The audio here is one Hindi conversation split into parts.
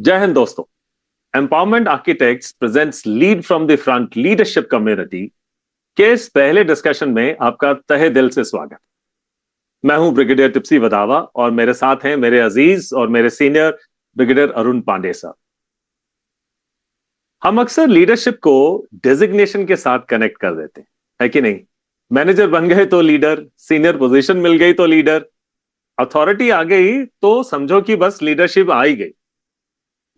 जय हिंद दोस्तों। Empowerment architects presents lead from the front leadership community के इस पहले डिस्कशन में आपका तहे दिल से स्वागत। मैं हूं ब्रिगेडियर टिप्सी वदावा और मेरे साथ हैं मेरे अजीज और मेरे सीनियर ब्रिगेडियर अरुण पांडे साहब। हम अक्सर लीडरशिप को डेजिग्नेशन के साथ कनेक्ट कर देते हैं, है कि नहीं? मैनेजर बन गए तो लीडर, सीनियर पोजीशन मिल गई तो लीडर, अथॉरिटी आ गई तो समझो कि बस लीडरशिप आ ही गई।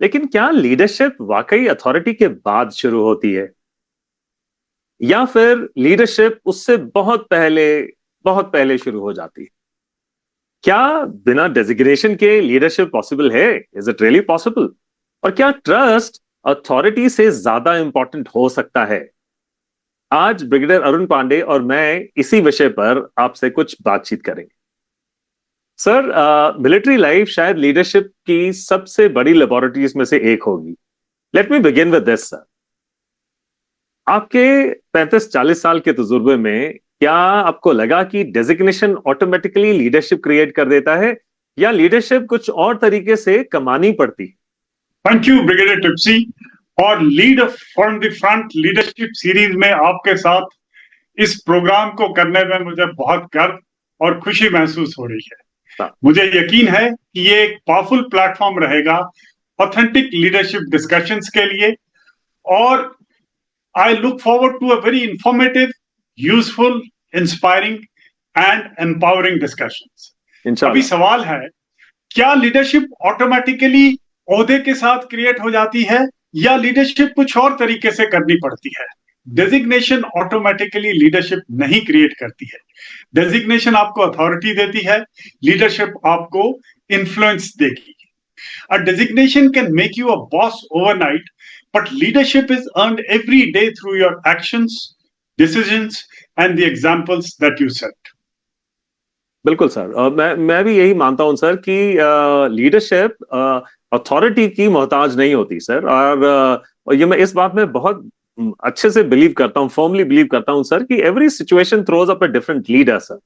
लेकिन क्या लीडरशिप वाकई अथॉरिटी के बाद शुरू होती है, या फिर लीडरशिप उससे बहुत पहले शुरू हो जाती है? क्या बिना डेजिग्नेशन के लीडरशिप पॉसिबल है? Is it really possible? और क्या ट्रस्ट अथॉरिटी से ज्यादा इंपॉर्टेंट हो सकता है? आज ब्रिगेडियर अरुण पांडे और मैं इसी विषय पर आपसे कुछ बातचीत करेंगे। सर, मिलिट्री लाइफ शायद लीडरशिप की सबसे बड़ी लेबोरेटरीज में से एक होगी। Let me begin with this sir. आपके 35-40 साल के तजुर्बे में क्या आपको लगा कि डेजिग्नेशन ऑटोमेटिकली लीडरशिप क्रिएट कर देता है, या लीडरशिप कुछ और तरीके से कमानी पड़ती है? थैंक यू ब्रिगेडियर टिप्सी। और lead from the front leadership series में आपके साथ इस प्रोग्राम को करने में मुझे बहुत गर्व और खुशी महसूस हो रही है। मुझे यकीन है कि ये एक पावरफुल प्लेटफॉर्म रहेगा ऑथेंटिक लीडरशिप डिस्कशंस के लिए, और I look forward to a very informative, useful, inspiring and empowering discussions. अभी सवाल है, क्या लीडरशिप ऑटोमेटिकली ओहदे के साथ क्रिएट हो जाती है, या लीडरशिप कुछ और तरीके से करनी पड़ती है? डेजिग्नेशन ऑटोमेटिकली लीडरशिप नहीं क्रिएट करती है। डेजिग्नेशन आपको अथॉरिटी देती है, लीडरशिप आपको इन्फ्लुएंस देगी। A designation can make you a boss overnight, but leadership is earned every day through your actions, decisions, and the examples that you set. बिल्कुल सर, मैं भी यही मानता हूं सर कि लीडरशिप अथॉरिटी की मोहताज नहीं होती सर। और ये मैं इस बात में बहुत अच्छे से बिलीव करता हूं, फर्मली बिलीव करता हूं सर, कि every situation throws up a different leader sir.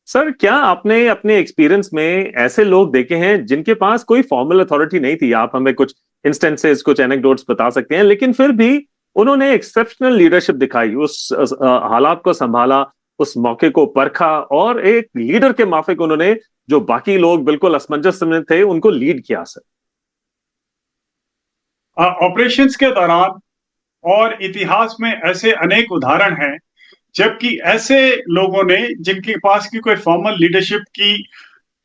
Sir, क्या आपने अपने एक्सपीरियंस में ऐसे लोग देखे हैं जिनके पास कोई फॉर्मल अथॉरिटी नहीं थी? आप हमें कुछ इंस्टेंसेस, कुछ एनेक्डोट्स बता सकते हैं, लेकिन फिर भी उन्होंने एक्सेप्शनल लीडरशिप दिखाई, उस हालात को संभाला, उस मौके को परखा, और एक लीडर के माफिक उन्होंने जो बाकी लोग बिल्कुल असमंजस में थे उनको लीड किया सर। ऑपरेशंस के दौरान और इतिहास में ऐसे अनेक उदाहरण हैं जबकि ऐसे लोगों ने जिनके पास की कोई फॉर्मल लीडरशिप की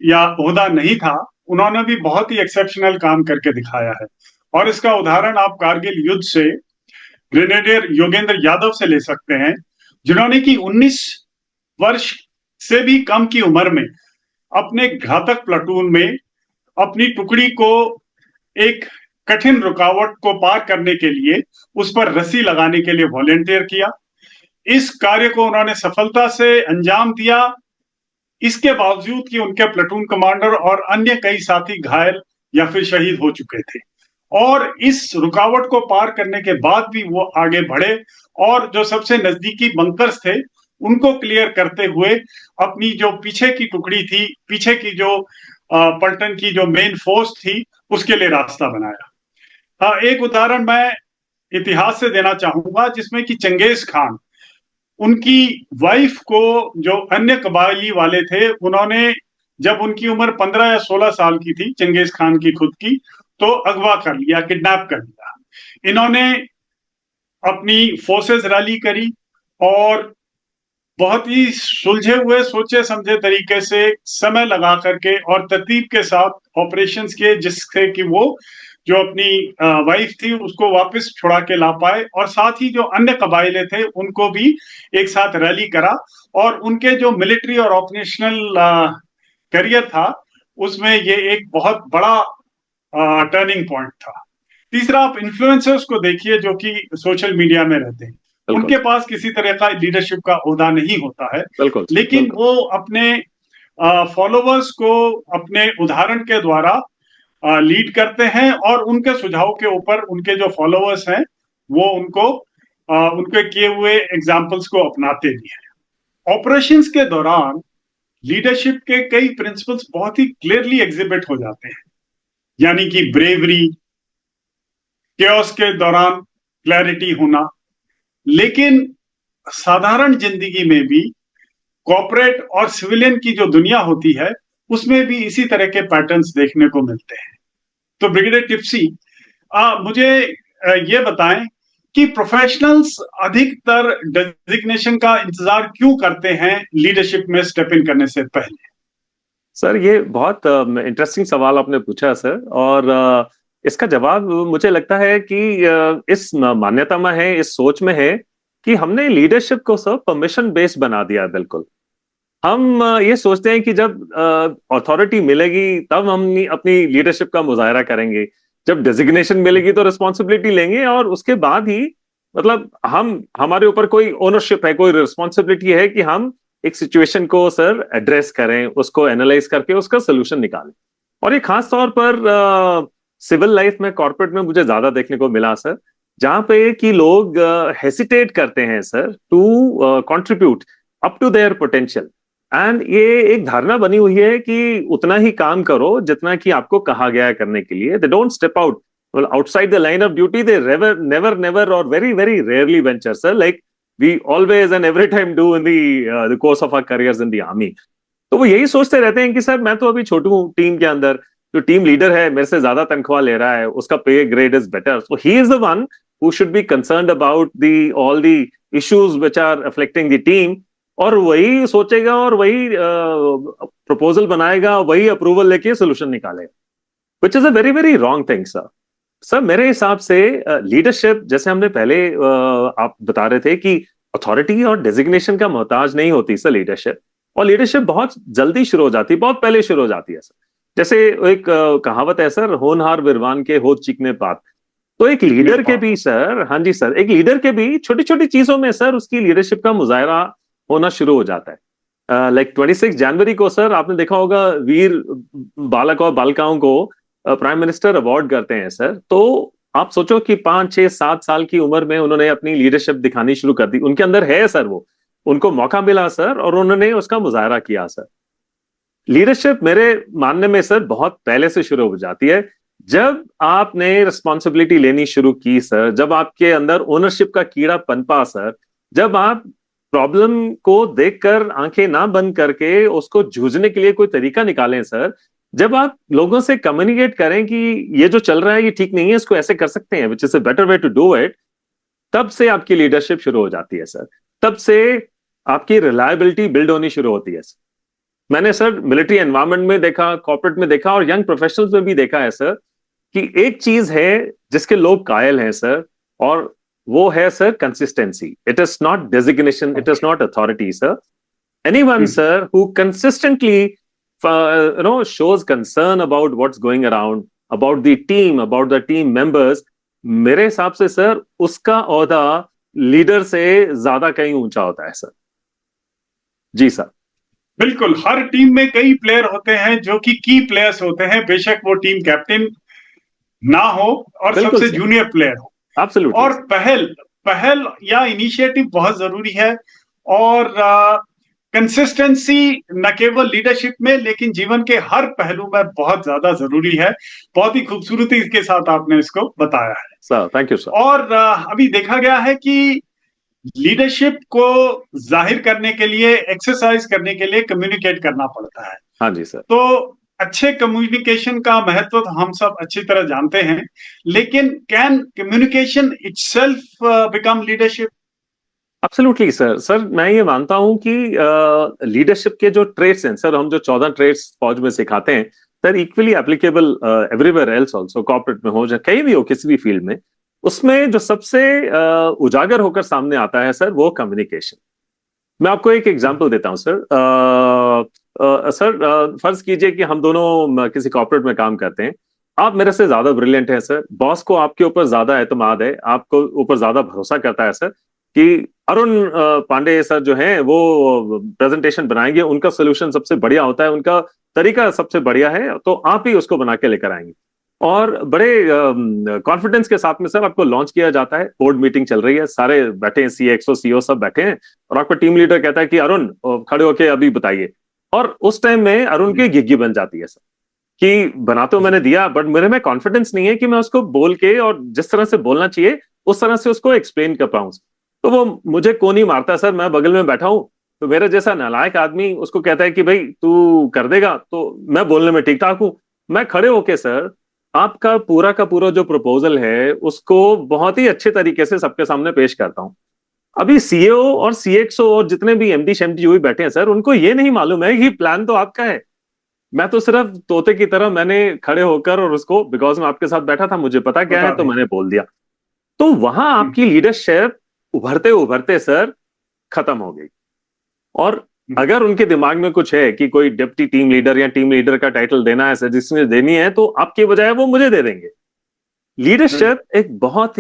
या ओहदा नहीं था, उन्होंने भी बहुत ही एक्सेप्शनल काम करके दिखाया है। और इसका उदाहरण आप कारगिल युद्ध से ग्रेनेडियर योगेंद्र यादव से ले सकते हैं, जिन्होंने की 19 वर्ष से भी कम की उम्र में अपने घातक प्लाटून में अपनी टुकड़ी को एक कठिन रुकावट को पार करने के लिए उस पर रस्सी लगाने के लिए वॉलेंटियर किया। इस कार्य को उन्होंने सफलता से अंजाम दिया, इसके बावजूद कि उनके प्लाटून कमांडर और अन्य कई साथी घायल या फिर शहीद हो चुके थे। और इस रुकावट को पार करने के बाद भी वो आगे बढ़े और जो सबसे नजदीकी बंकर्स थे उनको क्लियर करते हुए अपनी जो पीछे की टुकड़ी थी, पीछे की जो पलटन की जो मेन फोर्स थी, उसके लिए रास्ता बनाया। एक उदाहरण मैं इतिहास से देना चाहूंगा, जिसमें कि चंगेज खान, उनकी वाइफ को जो अन्य कबायली वाले थे, उन्होंने जब उनकी उम्र 15 या 16 साल की थी, चंगेज खान की खुद की, तो अगवा कर लिया, किडनैप कर लिया। इन्होंने अपनी फोर्सेस रैली करी और बहुत ही सुलझे हुए, सोचे समझे तरीके से समय लगा करके और तरतीब के साथ ऑपरेशंस किए, जिससे कि वो जो अपनी वाइफ थी उसको वापस छुड़ा के ला पाए, और साथ ही जो अन्य कबाइले थे उनको भी एक साथ रैली करा, और उनके जो मिलिट्री और ऑपरेशनल करियर था उसमें ये एक बहुत बड़ा टर्निंग पॉइंट था। तीसरा, आप इन्फ्लुएंसर्स को देखिए जो कि सोशल मीडिया में रहते हैं, उनके पास किसी तरह का लीडरशिप का ओहदा नहीं होता है, लेकिन वो अपने फॉलोवर्स को अपने उदाहरण के द्वारा लीड करते हैं, और उनके सुझाव के ऊपर उनके जो फॉलोवर्स हैं वो उनको उनके किए हुए एग्जाम्पल्स को अपनाते भी हैं। ऑपरेशंस के दौरान लीडरशिप के कई प्रिंसिपल्स बहुत ही क्लियरली एग्जिबिट हो जाते हैं, यानी कि ब्रेवरी, chaos के दौरान क्लैरिटी होना। लेकिन साधारण जिंदगी में भी कॉर्पोरेट और सिविलियन की जो दुनिया होती है उसमें भी इसी तरह के पैटर्न्स देखने को मिलते हैं। तो ब्रिगेडियर टिप्सी, मुझे ये बताएं कि प्रोफेशनल्स अधिकतर डेजिग्नेशन का इंतजार क्यों करते हैं लीडरशिप में स्टेप इन करने से पहले? सर ये बहुत इंटरेस्टिंग सवाल आपने पूछा सर, और इसका जवाब मुझे लगता है कि इस मान्यता में है, इस सोच में है कि हमने लीडरशिप को सर परमिशन बेस्ड बना दिया है। बिल्कुल हम ये सोचते हैं कि जब अथॉरिटी मिलेगी तब हम अपनी लीडरशिप का मुजाहरा करेंगे, जब डेजिग्नेशन मिलेगी तो रिस्पॉन्सिबिलिटी लेंगे, और उसके बाद ही मतलब हम हमारे ऊपर कोई ओनरशिप है, कोई रिस्पॉन्सिबिलिटी है कि हम एक सिचुएशन को सर एड्रेस करें, उसको एनालाइज करके उसका सोल्यूशन निकालें। और ये खास तौर पर सिविल लाइफ में, कॉर्पोरेट में मुझे ज्यादा देखने को मिला सर, जहां पे कि लोग हेसिटेट करते हैं sir to contribute up to their potential. And ये एक धारणा बनी हुई है कि उतना ही काम करो जितना कि आपको कहा गया है करने के लिए। They don't step out outside the line of duty. They never or very rarely venture, sir, like we always and every time do in the course of our careers in the army. तो वो यही सोचते रहते हैं कि सर मैं तो अभी छोटू हूँ टीम के अंदर, जो टीम लीडर है मेरे से ज्यादा तनख्वाह ले रहा है, उसका pay grade is better, so he is the one who should be concerned about the all the issues which are affecting the team. और वही सोचेगा और वही प्रपोजल बनाएगा, वही अप्रूवल लेके सोल्यूशन निकालेगा, विच is a very wrong thing sir. Sir मेरे हिसाब से लीडरशिप, जैसे हमने पहले आप बता रहे थे कि अथॉरिटी और डेजिग्नेशन का मोहताज नहीं होती सर लीडरशिप, और लीडरशिप बहुत जल्दी शुरू हो जाती है, बहुत पहले शुरू हो जाती है सर। जैसे एक कहावत है सर, होनहार विद्वान के होठ चीखने पात। तो एक लीडर के भी सर, हाँ जी सर, एक लीडर के भी छोटी छोटी चीजों में सर उसकी लीडरशिप का मुजाहरा होना शुरू हो जाता है। लाइक 26 जनवरी को सर आपने देखा होगा, वीर बालक और बालिकाओं को प्राइम मिनिस्टर अवार्ड करते हैं सर। तो आप सोचो कि 5, 6, 7 साल की उम्र में उन्होंने अपनी लीडरशिप दिखानी शुरू कर दी, उनके अंदर है सर, वो उनको मौका मिला सर और उन्होंने उसका मुजाहरा किया सर। लीडरशिप मेरे मानने में सर बहुत पहले से शुरू हो जाती है, जब आपने रिस्पॉन्सिबिलिटी लेनी शुरू की सर, जब आपके अंदर ओनरशिप का कीड़ा पनपा सर, जब आप प्रॉब्लम को देखकर आंखें ना बंद करके उसको जूझने के लिए कोई तरीका निकालें सर, जब आप लोगों से कम्युनिकेट करें कि ये जो चल रहा है ये ठीक नहीं है, इसको ऐसे कर सकते हैं, which is a better way to do it, तब से आपकी लीडरशिप शुरू हो जाती है सर। तब से आपकी रिलायबिलिटी बिल्ड होनी शुरू होती है सर। मैंने सर मिलिट्री एनवायरनमेंट में देखा, कॉर्पोरेट में देखा और यंग प्रोफेशनल्स में भी देखा है सर, कि एक चीज है जिसके लोग कायल हैं सर, और वो है sir consistency. It is not designation, it is not authority sir. Anyone sir who consistently shows concern about what's going around, about the team, about the team members, मेरे हिसाब से सर उसका ओहदा लीडर से ज्यादा कहीं ऊंचा होता है सर। जी सर। बिल्कुल, हर टीम में कई प्लेयर होते हैं जो कि की प्लेयर्स होते हैं, बेशक वो टीम कैप्टन ना हो और सबसे जूनियर प्लेयर हो। एब्सोल्युटली। और पहल या इनिशिएटिव बहुत जरूरी है, और कंसिस्टेंसी न केवल लीडरशिप में लेकिन जीवन के हर पहलू में बहुत ज्यादा जरूरी है। बहुत ही खूबसूरती के साथ आपने इसको बताया है सर। Thank you sir. और अभी देखा गया है कि लीडरशिप को जाहिर करने के लिए, एक्सरसाइज करने के लिए कम्युनिकेट करना पड़ता है। हाँ जी सर। तो अच्छे कम्युनिकेशन का महत्व तो हम सब अच्छी तरह जानते हैं, लेकिन can communication itself become leadership? Absolutely sir. Sir मैं ये मानता हूं कि लीडरशिप के जो ट्रेट्स हैं सर, हम जो 14 ट्रेट्स फौज में सिखाते हैं sir, equally applicable everywhere else also, corporate में हो या कहीं भी हो, किसी भी फील्ड में, उसमें जो सबसे उजागर होकर सामने आता है सर, वो कम्युनिकेशन। मैं आपको एक एग्जांपल देता हूं सर। सर फर्ज कीजिए कि हम दोनों किसी कॉर्पोरेट में काम करते हैं, आप मेरे से ज्यादा ब्रिलियंट हैं सर, बॉस को आपके ऊपर ज्यादा एतमाद है, आपको ऊपर ज्यादा भरोसा करता है सर कि अरुण पांडे सर जो हैं वो प्रेजेंटेशन बनाएंगे, उनका सोल्यूशन सबसे बढ़िया होता है, उनका तरीका सबसे बढ़िया है, तो आप ही उसको बना के लेकर आएंगे। और बड़े कॉन्फिडेंस के साथ में सर आपको लॉन्च किया जाता है, बोर्ड मीटिंग चल रही है, सारे बैठे हैं, सीएक्सओ सीओ सब बैठे हैं, और आपका टीम लीडर कहता है कि अरुण खड़े होके अभी बताइए, और उस टाइम में अरुण की घिग्गी बन जाती है सर। कि बना तो मैंने दिया, बट मेरे में कॉन्फिडेंस नहीं है कि मैं उसको बोल के और जिस तरह से बोलना चाहिए उस तरह से उसको एक्सप्लेन कर पाऊं। तो वो मुझे को नहीं मारता सर, मैं बगल में बैठा हूं, तो मेरे जैसा नालायक आदमी उसको कहता है कि भाई तू कर देगा, तो मैं बोलने में ठीक ठाक हूं। मैं खड़े होके सर आपका पूरा का पूरा जो प्रपोजल है उसको बहुत ही अच्छे तरीके से सबके सामने पेश करता हूं। अभी सीईओ और सीएक्सओ और जितने भी एमडी शेमडी जो भी बैठे हैं सर, उनको ये नहीं मालूम है कि प्लान तो आपका है। मैं तो सिर्फ तोते की तरह मैंने खड़े होकर और उसको, बिकॉज मैं आपके साथ बैठा था, मुझे पता क्या है, बता तो दें। मैंने बोल दिया। तो वहां हम्म, आपकी लीडरशिप उभरते उभरते सर खत्म हो गई। और हम्म, अगर उनके दिमाग में कुछ है कि कोई डिप्टी टीम लीडर या टीम लीडर का टाइटल देना है, सजेशन देनी है, तो आपके बजाय वो मुझे दे देंगे। बिल्कुल। लीडरशिप एक बहुत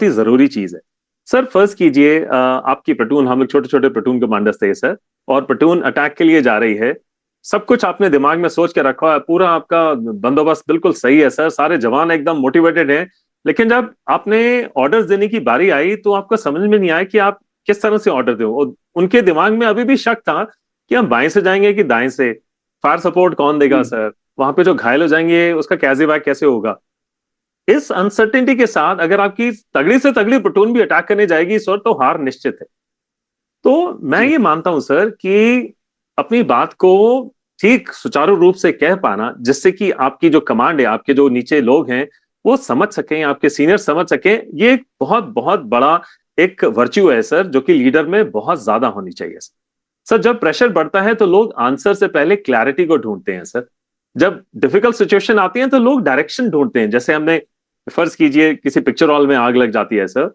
ही जरूरी चीज है। सर फर्ज कीजिए आपकी प्लेटून, हम लोग छोटे छोटे प्लेटून कमांडर्स थे सर, और प्लेटून अटैक के लिए जा रही है। सब कुछ आपने दिमाग में सोच के रखा है, पूरा आपका बंदोबस्त बिल्कुल सही है सर, सारे जवान एकदम मोटिवेटेड हैं। लेकिन जब आपने ऑर्डर्स देने की बारी आई तो आपको समझ में नहीं आया कि आप किस तरह से ऑर्डर दो। और उनके दिमाग में अभी भी शक था कि हम बाएं से जाएंगे कि दाएं से, फायर सपोर्ट कौन देगा हम्म, सर, वहां पे जो घायल हो जाएंगे उसका कैसे कैसे होगा। इस अनसर्टेनिटी के साथ अगर आपकी तगड़ी से तगड़ी प्लेटून भी अटैक करने जाएगी सर, तो हार निश्चित है। तो मैं जी। ये मानता हूं सर कि अपनी बात को ठीक सुचारू रूप से कह पाना, जिससे कि आपकी जो कमांड है, आपके जो नीचे लोग हैं, वो समझ सकें, आपके सीनियर समझ सकें, ये एक बहुत बहुत बड़ा एक वर्च्यू है सर, जो कि लीडर में बहुत ज्यादा होनी चाहिए सर। सर जब प्रेशर बढ़ता है तो लोग आंसर से पहले क्लैरिटी को ढूंढते हैं सर। जब डिफिकल्ट सिचुएशन आती है तो लोग डायरेक्शन ढूंढते हैं। जैसे हमने फर्ज कीजिए किसी पिक्चर हॉल में आग लग जाती है सर,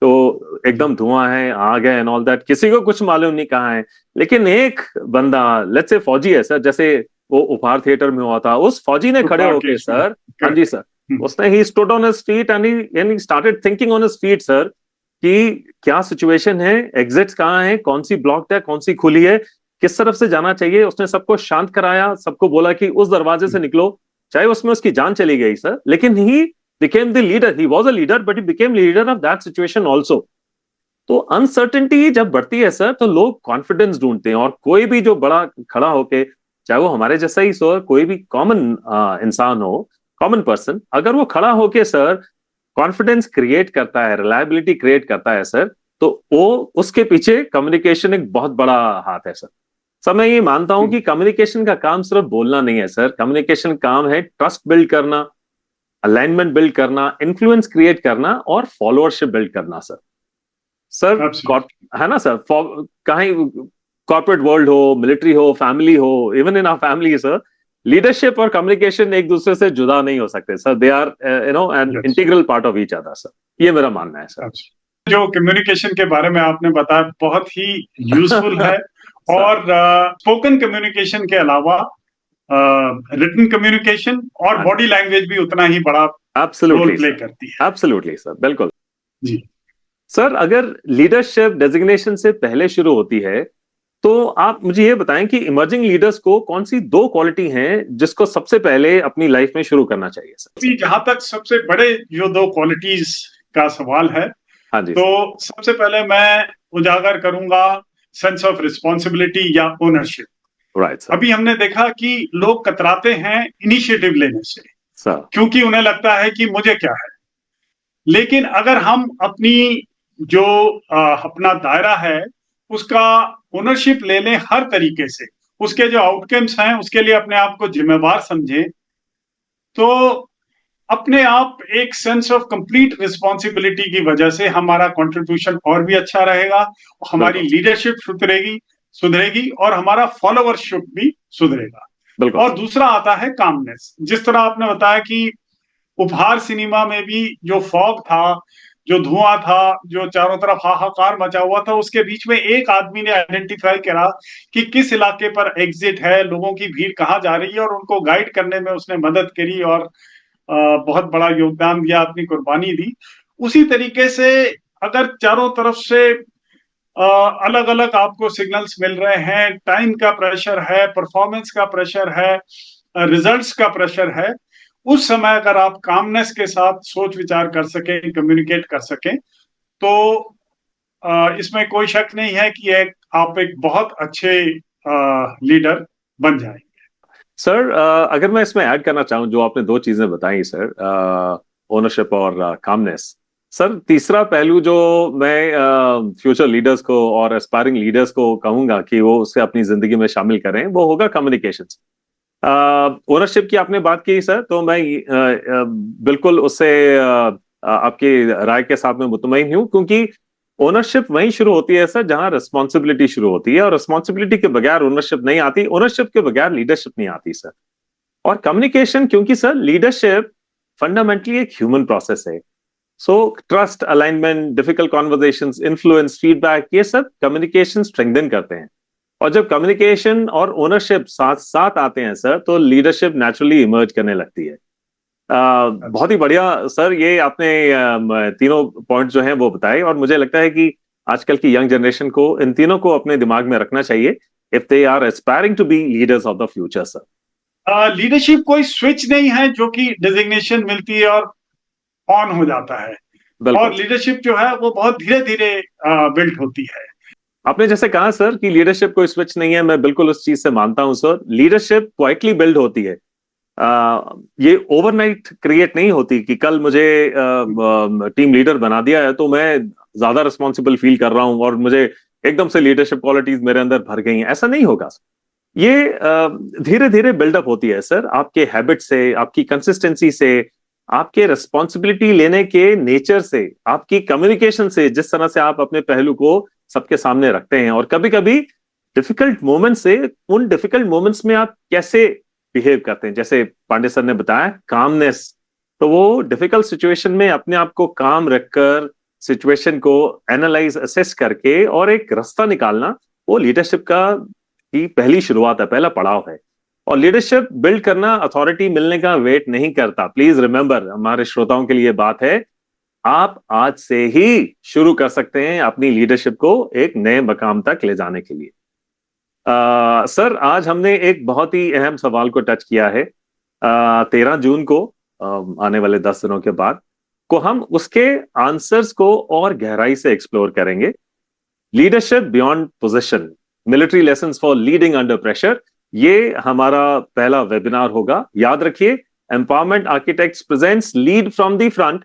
तो जी। एकदम धुआं है, आग है एंड ऑल दैट, किसी को कुछ मालूम नहीं कहाँ है। लेकिन एक बंदा, लेट्स से फौजी है सर, जैसे वो उपहार थिएटर में हुआ था, उस फौजी ने खड़े उपहार होके केस में। सर, हाँ जी करेक्ट। सर, उसने he stood on his feet and he started thinking on his feet sir, कि क्या सिचुएशन है, एग्जिट्स कहाँ है, कौन सी ब्लॉक्ड है, कौन सी खुली है, किस तरफ से जाना चाहिए। उसने सबको शांत कराया, सबको बोला कि उस दरवाजे से निकलो, चाहे उसमें उसकी जान चली गई सर, लेकिन ही became the leader. He was a leader, but he became leader of that situation also. तो अनसर्टेनिटी जब बढ़ती है सर, तो लोग कॉन्फिडेंस ढूंढते हैं, और कोई भी जो बड़ा खड़ा होके, चाहे वो हमारे जैसा ही सो, कोई भी कॉमन इंसान हो, कॉमन पर्सन, अगर वो खड़ा होके सर कॉन्फिडेंस क्रिएट करता है, रिलायबिलिटी क्रिएट करता है सर, तो वो उसके पीछे कम्युनिकेशन एक बहुत बड़ा हाथ है सर। सर मैं ये मानता हूं कि कम्युनिकेशन का काम सिर्फ बोलना नहीं है सर, कम्युनिकेशन काम है ट्रस्ट बिल्ड करना, अलाइनमेंट बिल्ड करना, इन्फ्लुएंस क्रिएट करना और फॉलोअरशिप बिल्ड करना सर। सर है ना सर, कहीं कॉर्पोरेट वर्ल्ड हो, मिलिट्री हो, फैमिली हो, even in our family sir, leadership और कम्युनिकेशन एक दूसरे से जुदा नहीं हो सकते sir, they are an yes. Integral part of each other sir, ये मेरा मानना है सर। जो कम्युनिकेशन के बारे में आपने बताया बहुत ही यूजफुल है। सर और स्पोकन कम्युनिकेशन के अलावा रिटन कम्युनिकेशन और हाँ बॉडी लैंग्वेज भी उतना ही बड़ा रोल एब्सोल्युटली प्ले सर, करती है। एब्सोल्युटली सर, बिल्कुल। जी। सर अगर लीडरशिप डेजिग्नेशन से पहले शुरू होती है, तो आप मुझे ये बताएं कि इमर्जिंग लीडर्स को कौन सी दो क्वालिटी हैं जिसको सबसे पहले अपनी लाइफ में शुरू करना चाहिए सर। अभी जहां तक सबसे बड़े जो दो क्वालिटीज का सवाल है, हाँ जी तो सर। सबसे पहले मैं उजागर करूंगा सेंस ऑफ रिस्पॉन्सिबिलिटी या ओनरशिप। Right sir. अभी हमने देखा कि लोग कतराते हैं इनिशिएटिव लेने से, सर क्योंकि उन्हें लगता है कि मुझे क्या है। लेकिन अगर हम अपनी जो अपना दायरा है उसका ओनरशिप ले लें हर तरीके से, उसके जो आउटकम्स हैं उसके लिए अपने आप को जिम्मेवार समझें, तो अपने आप एक सेंस ऑफ कंप्लीट रिस्पॉन्सिबिलिटी की वजह से हमारा कंट्रीब्यूशन और भी अच्छा रहेगा, हमारी बिल्कुल लीडरशिप सुधरेगी सुधरेगी और हमारा फॉलोअरशिप भी सुधरेगा। बिल्कुल और सर। दूसरा आता है कामनेस। जिस तरह आपने बताया कि उपहार सिनेमा में भी जो फॉग था, जो धुआं था, जो चारों तरफ हाहाकार मचा हुआ था, उसके बीच में एक आदमी ने आइडेंटिफाई करा कि किस इलाके पर एग्जिट है, लोगों की भीड़ कहाँ जा रही है, और उनको गाइड करने में उसने मदद करी और बहुत बड़ा योगदान दिया, अपनी कुर्बानी दी। उसी तरीके से अगर चारों तरफ से अलग अलग आपको सिग्नल्स मिल रहे हैं, टाइम का प्रेशर है, परफॉर्मेंस का प्रेशर है, रिजल्ट्स का प्रेशर है, उस समय अगर आप कामनेस के साथ सोच विचार कर सकें, कम्युनिकेट कर सकें, तो इसमें कोई शक नहीं है कि आप एक बहुत अच्छे लीडर बन जाएंगे। सर अगर मैं इसमें ऐड करना चाहूँ, जो आपने दो चीजें बताई सर, ओनरशिप और कामनेस, सर तीसरा पहलू जो मैं फ्यूचर लीडर्स को और एस्पायरिंग लीडर्स को कहूंगा कि वो उसे अपनी जिंदगी में शामिल करें, वो होगा कम्युनिकेशन। ओनरशिप की आपने बात की सर, तो मैं बिल्कुल उससे आपकी राय के साथ में मुतमईन हूं, क्योंकि ओनरशिप वहीं शुरू होती है सर जहां रिस्पॉन्सिबिलिटी शुरू होती है, और रिस्पॉन्सिबिलिटी के बगैर ओनरशिप नहीं आती, ओनरशिप के बगैर लीडरशिप नहीं आती सर। और कम्युनिकेशन, क्योंकि सर लीडरशिप फंडामेंटली एक ह्यूमन प्रोसेस है। So trust, alignment, difficult conversations, influence, feedback, ये सब कम्युनिकेशन स्ट्रेंथन करते हैं। और जब कम्युनिकेशन और ओनरशिप साथ साथ आते हैं सर, तो लीडरशिप नेचुरली इमर्ज करने लगती है। अच्छा। बहुत ही बढ़िया सर, ये आपने तीनों पॉइंट जो हैं वो बताए, और मुझे लगता है कि आजकल की यंग जनरेशन को इन तीनों को अपने दिमाग में रखना चाहिए if they are aspiring to be leaders of the future sir. Leadership कोई स्विच नहीं है जो कि डिजिग्नेशन मिलती है और ऑन हो जाता है। बिल्कुल और सर। लीडरशिप जो है वो बहुत धीरे धीरे बिल्ड होती है। आपने जैसे कहा सर कि लीडरशिप कोई स्विच नहीं है, मैं बिल्कुल उस चीज से मानता हूं सर। लीडरशिप क्वाइटली बिल्ड होती है। ये ओवरनाइट क्रिएट नहीं होती कि कल मुझे टीम लीडर बना दिया है तो मैं ज्यादा रिस्पॉन्सिबल फील कर रहा हूं और मुझे एकदम से लीडरशिप क्वालिटीज मेरे अंदर भर गई हैं, ऐसा नहीं होगा। ये धीरे धीरे बिल्डअप होती है सर, आपके हैबिट से, आपकी कंसिस्टेंसी से, आपके रिस्पॉन्सिबिलिटी लेने के नेचर से, आपकी कम्युनिकेशन से, जिस तरह से आप अपने पहलू को सबके सामने रखते हैं, और कभी कभी डिफिकल्ट मोमेंट से, उन डिफिकल्ट मोमेंट्स में आप कैसे बिहेव करते हैं। जैसे पांडे सर ने बताया कामनेस, तो वो डिफिकल्ट सिचुएशन में अपने आप को काम रखकर सिचुएशन को एनालाइज, असेस करके और एक रास्ता निकालना, वो लीडरशिप का की पहली शुरुआत है, पहला पड़ाव है। और लीडरशिप बिल्ड करना अथॉरिटी मिलने का वेट नहीं करता। प्लीज रिमेंबर, हमारे श्रोताओं के लिए बात है, आप आज से ही शुरू कर सकते हैं अपनी लीडरशिप को एक नए मकाम तक ले जाने के लिए। सर आज हमने एक बहुत ही अहम सवाल को टच किया है। 13 जून को, आने वाले 10 दिनों के बाद को, हम उसके आंसर्स को और गहराई से एक्सप्लोर करेंगे। Leadership beyond position, military lessons for leading under pressure, ये हमारा पहला वेबिनार होगा। याद रखिए, empowerment architects presents lead from the front,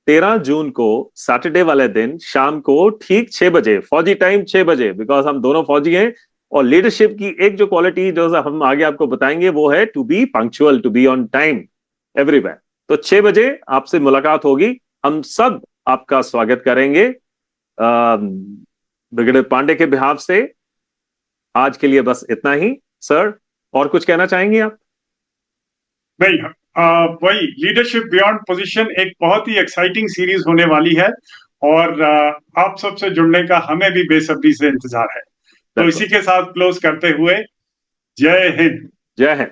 13 जून को सैटरडे वाले दिन शाम को ठीक 6 बजे, फौजी टाइम 6 बजे, बिकॉज हम दोनों फौजी हैं। और लीडरशिप की एक जो क्वालिटी जो हम आगे आपको बताएंगे वो है to be punctual, to be on time everywhere. तो 6 बजे आपसे मुलाकात होगी, हम सब आपका स्वागत करेंगे। ब्रिगेडियर पांडे के बिहाफ से आज के लिए बस इतना ही सर। और कुछ कहना चाहेंगे आप? नहीं, वही लीडरशिप बियॉन्ड पोजीशन एक बहुत ही एक्साइटिंग सीरीज होने वाली है, और आप सबसे जुड़ने का हमें भी बेसब्री से इंतजार है। तो बिल्कुल। इसी के साथ क्लोज करते हुए, जय हिंद। जय हिंद।